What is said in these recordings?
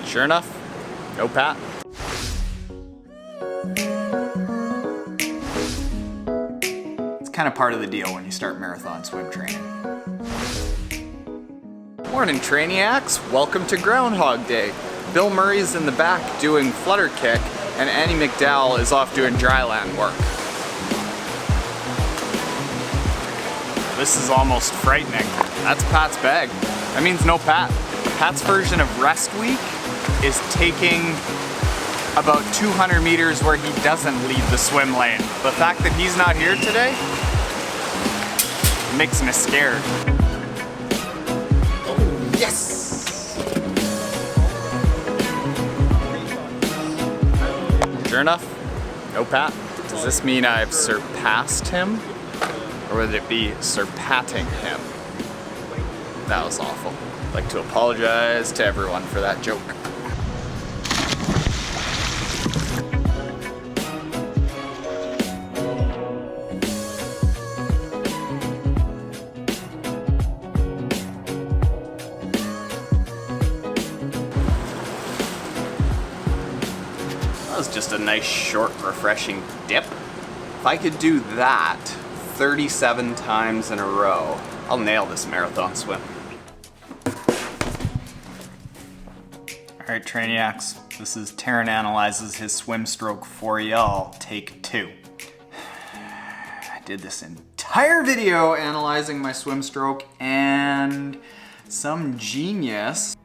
Sure enough, no Pat. It's kind of part of the deal when you start marathon swim training. Morning, Trainiacs. Welcome to Groundhog Day. Bill Murray's in the back doing flutter kick, and Annie McDowell is off doing dryland work. This is almost frightening. That's Pat's bag. That means no Pat. Pat's version of rest week is taking about 200 meters where he doesn't leave the swim lane. The fact that he's not here today makes me scared. Oh, yes! Sure enough, no Pat. Does this mean I've surpassed him? Or would it be surpatting him? That was awful. I'd like to apologize to everyone for that joke. That was just a nice, short, refreshing dip. If I could do that 37 times in a row, I'll nail this marathon swim. All right, Trainiacs, this is Taren Analyzes His Swim Stroke for y'all, take 2. I did this entire video analyzing my swim stroke, and some genius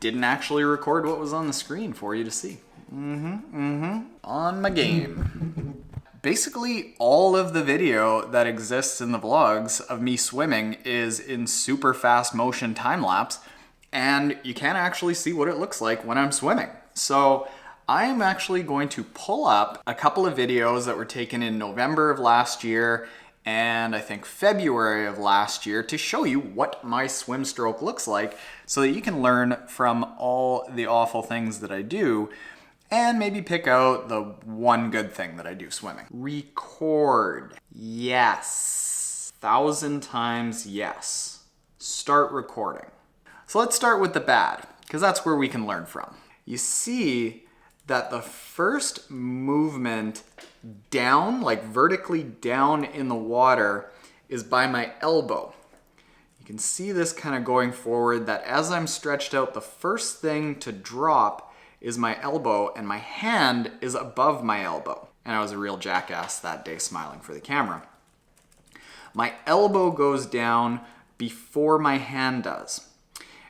didn't actually record what was on the screen for you to see. On my game. Basically, all of the video that exists in the vlogs of me swimming is in super fast motion time lapse, and you can't actually see what it looks like when I'm swimming. So I'm actually going to pull up a couple of videos that were taken in November of last year and I think February of last year to show you what my swim stroke looks like so that you can learn from all the awful things that I do and maybe pick out the one good thing that I do swimming. Record. Yes. 1,000 times yes. Start recording. So let's start with the bad, because that's where we can learn from. You see that the first movement down, like vertically down in the water, is by my elbow. You can see this kind of going forward, that as I'm stretched out, the first thing to drop is my elbow, and my hand is above my elbow. And I was a real jackass that day, smiling for the camera. My elbow goes down before my hand does.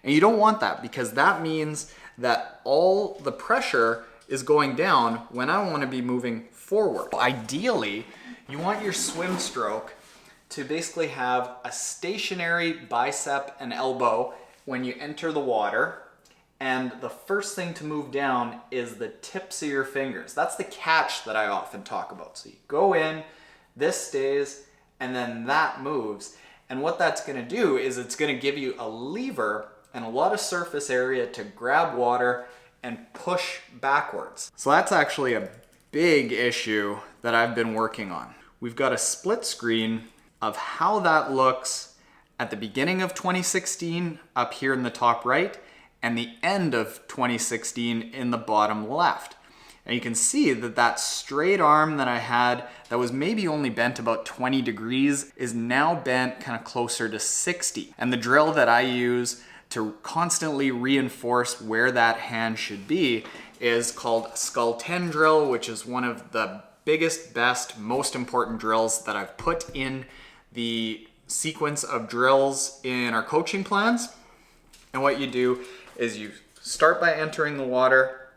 And you don't want that, because that means that all the pressure is going down when I want to be moving forward. Ideally, you want your swim stroke to basically have a stationary bicep and elbow when you enter the water, and the first thing to move down is the tips of your fingers. That's the catch that I often talk about. So you go in, this stays, and then that moves. And what that's going to do is it's going to give you a lever and a lot of surface area to grab water and push backwards. So that's actually a big issue that I've been working on. We've got a split screen of how that looks at the beginning of 2016 up here in the top right and the end of 2016 in the bottom left. And you can see that that straight arm that I had that was maybe only bent about 20 degrees is now bent kind of closer to 60. And the drill that I use to constantly reinforce where that hand should be is called Skull 10 drill, which is one of the biggest, best, most important drills that I've put in the sequence of drills in our coaching plans. And what you do is you start by entering the water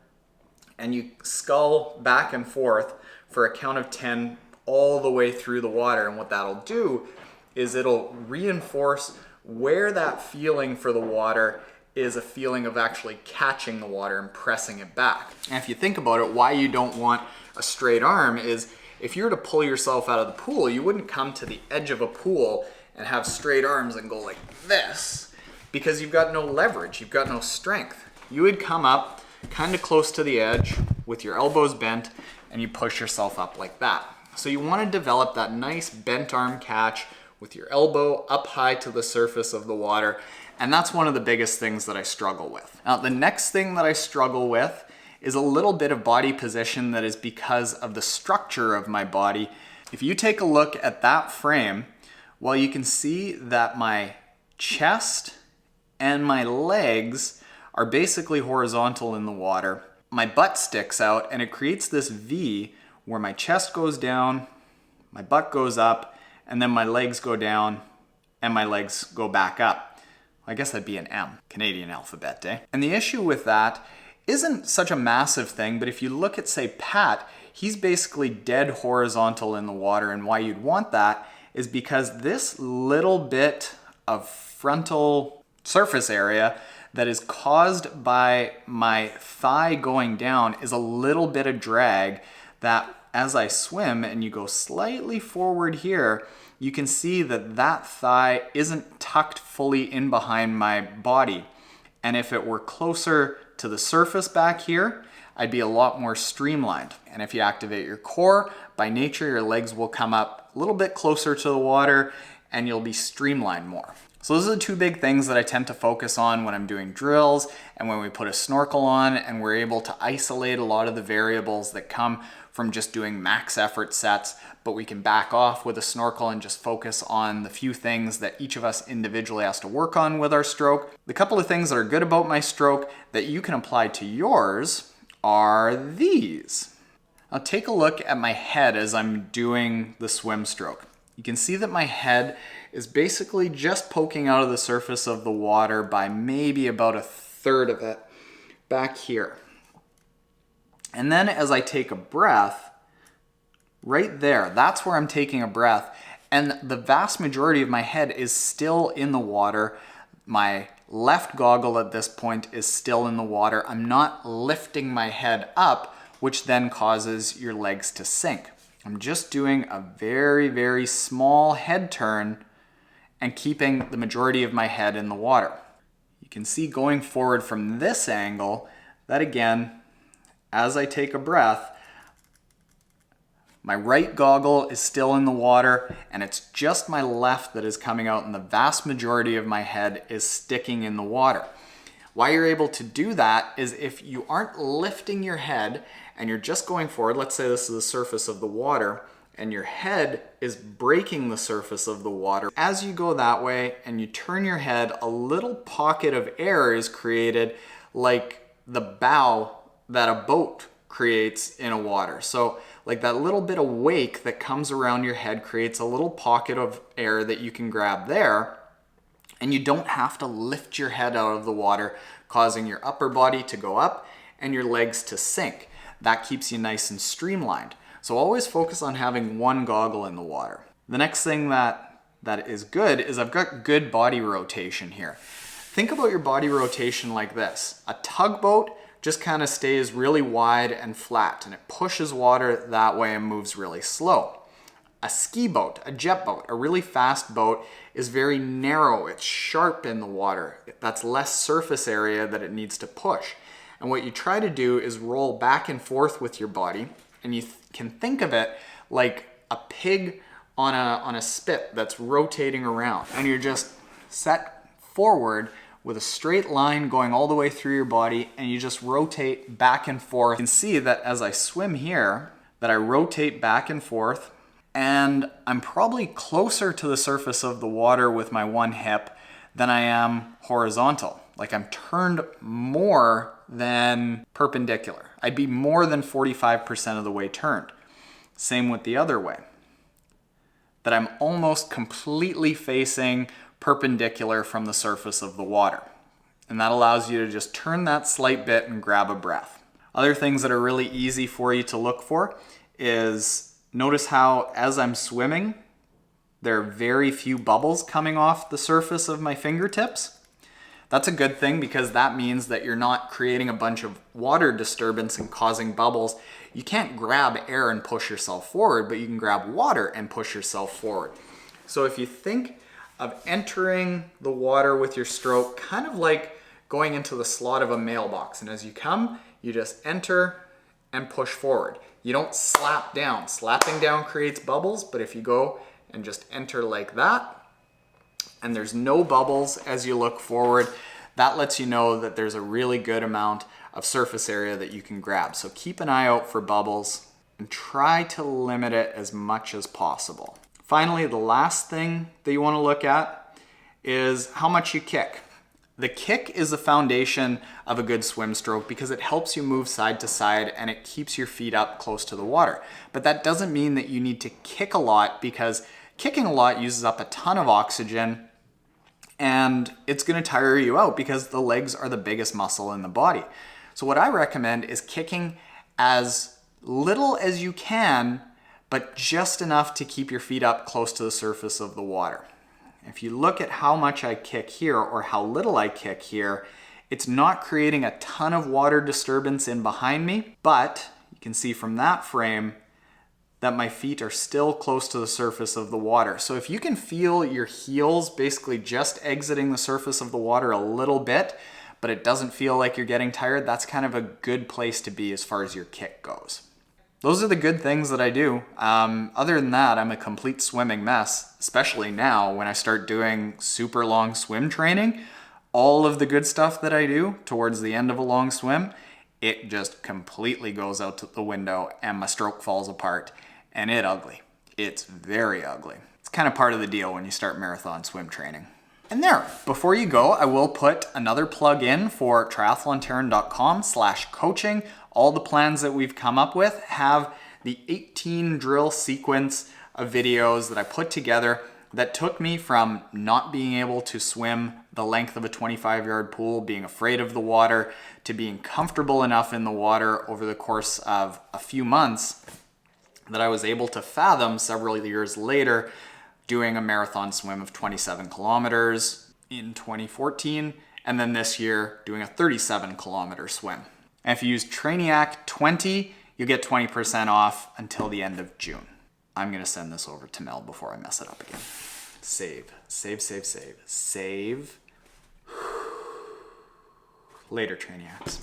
and you scull back and forth for a count of 10 all the way through the water. And what that'll do is it'll reinforce where that feeling for the water is a feeling of actually catching the water and pressing it back. And if you think about it, why you don't want a straight arm is if you were to pull yourself out of the pool, you wouldn't come to the edge of a pool and have straight arms and go like this, because you've got no leverage, you've got no strength. You would come up kind of close to the edge with your elbows bent and you push yourself up like that. So you want to develop that nice bent arm catch with your elbow up high to the surface of the water. And that's one of the biggest things that I struggle with. Now, the next thing that I struggle with is a little bit of body position that is because of the structure of my body. If you take a look at that frame, well, you can see that my chest and my legs are basically horizontal in the water. My butt sticks out and it creates this V where my chest goes down, my butt goes up, and then my legs go down and my legs go back up. I guess that'd be an M, Canadian alphabet, eh? And the issue with that isn't such a massive thing, but if you look at, say, Pat, he's basically dead horizontal in the water, and why you'd want that is because this little bit of frontal surface area that is caused by my thigh going down is a little bit of drag that as I swim and you go slightly forward here, you can see that that thigh isn't tucked fully in behind my body. And if it were closer to the surface back here, I'd be a lot more streamlined. And if you activate your core, by nature, your legs will come up a little bit closer to the water and you'll be streamlined more. So those are the two big things that I tend to focus on when I'm doing drills and when we put a snorkel on, and we're able to isolate a lot of the variables that come from just doing max effort sets, but we can back off with a snorkel and just focus on the few things that each of us individually has to work on with our stroke. The couple of things that are good about my stroke that you can apply to yours are these. Now take a look at my head as I'm doing the swim stroke. You can see that my head is basically just poking out of the surface of the water by maybe about a third of it back here. And then as I take a breath, right there, that's where I'm taking a breath, and the vast majority of my head is still in the water. My left goggle at this point is still in the water. I'm not lifting my head up, which then causes your legs to sink. I'm just doing a very, very small head turn and keeping the majority of my head in the water. You can see going forward from this angle that again, as I take a breath, my right goggle is still in the water and it's just my left that is coming out, and the vast majority of my head is sticking in the water. Why you're able to do that is if you aren't lifting your head and you're just going forward, let's say this is the surface of the water, and your head is breaking the surface of the water. As you go that way and you turn your head, a little pocket of air is created like the bow that a boat creates in a water. So like that little bit of wake that comes around your head creates a little pocket of air that you can grab there, and you don't have to lift your head out of the water, causing your upper body to go up and your legs to sink. That keeps you nice and streamlined. So always focus on having one goggle in the water. The next thing that is good is I've got good body rotation here. Think about your body rotation like this. A tugboat just kind of stays really wide and flat, and it pushes water that way and moves really slow. A ski boat, a jet boat, a really fast boat is very narrow. It's sharp in the water. That's less surface area that it needs to push. And what you try to do is roll back and forth with your body, and you can think of it like a pig on a spit that's rotating around, and you're just set forward with a straight line going all the way through your body, and you just rotate back and forth. You can see that as I swim here, that I rotate back and forth, and I'm probably closer to the surface of the water with my one hip than I am horizontal. Like I'm turned more than perpendicular. I'd be more than 45% of the way turned. Same with the other way. That I'm almost completely facing perpendicular from the surface of the water. And that allows you to just turn that slight bit and grab a breath. Other things that are really easy for you to look for is notice how as I'm swimming, there are very few bubbles coming off the surface of my fingertips. That's a good thing because that means that you're not creating a bunch of water disturbance and causing bubbles. You can't grab air and push yourself forward, but you can grab water and push yourself forward. So if you think of entering the water with your stroke, kind of like going into the slot of a mailbox. And as you come, you just enter and push forward. You don't slap down. Slapping down creates bubbles, but if you go and just enter like that. And there's no bubbles as you look forward. That lets you know that there's a really good amount of surface area that you can grab. So keep an eye out for bubbles and try to limit it as much as possible. Finally, the last thing that you want to look at is how much you kick. The kick is the foundation of a good swim stroke because it helps you move side to side and it keeps your feet up close to the water. But that doesn't mean that you need to kick a lot, because kicking a lot uses up a ton of oxygen and it's going to tire you out because the legs are the biggest muscle in the body. So what I recommend is kicking as little as you can, but just enough to keep your feet up close to the surface of the water. If you look at how much I kick here or how little I kick here, it's not creating a ton of water disturbance in behind me, but you can see from that frame that my feet are still close to the surface of the water. So if you can feel your heels basically just exiting the surface of the water a little bit, but it doesn't feel like you're getting tired, that's kind of a good place to be as far as your kick goes. Those are the good things that I do. Other than that, I'm a complete swimming mess, especially now when I start doing super long swim training. All of the good stuff that I do towards the end of a long swim, it just completely goes out the window and my stroke falls apart. And it's ugly. It's very ugly. It's kind of part of the deal when you start marathon swim training. And there, before you go, I will put another plug in for triathlontaren.com/coaching. All the plans that we've come up with have the 18 drill sequence of videos that I put together that took me from not being able to swim the length of a 25-yard pool, being afraid of the water, to being comfortable enough in the water over the course of a few months that I was able to fathom several years later doing a marathon swim of 27 kilometers in 2014, and then this year doing a 37-kilometer swim. And if you use Trainiac 20, you'll get 20% off until the end of June. I'm gonna send this over to Mel before I mess it up again. Save, save, save, save, save. Later, Trainiacs.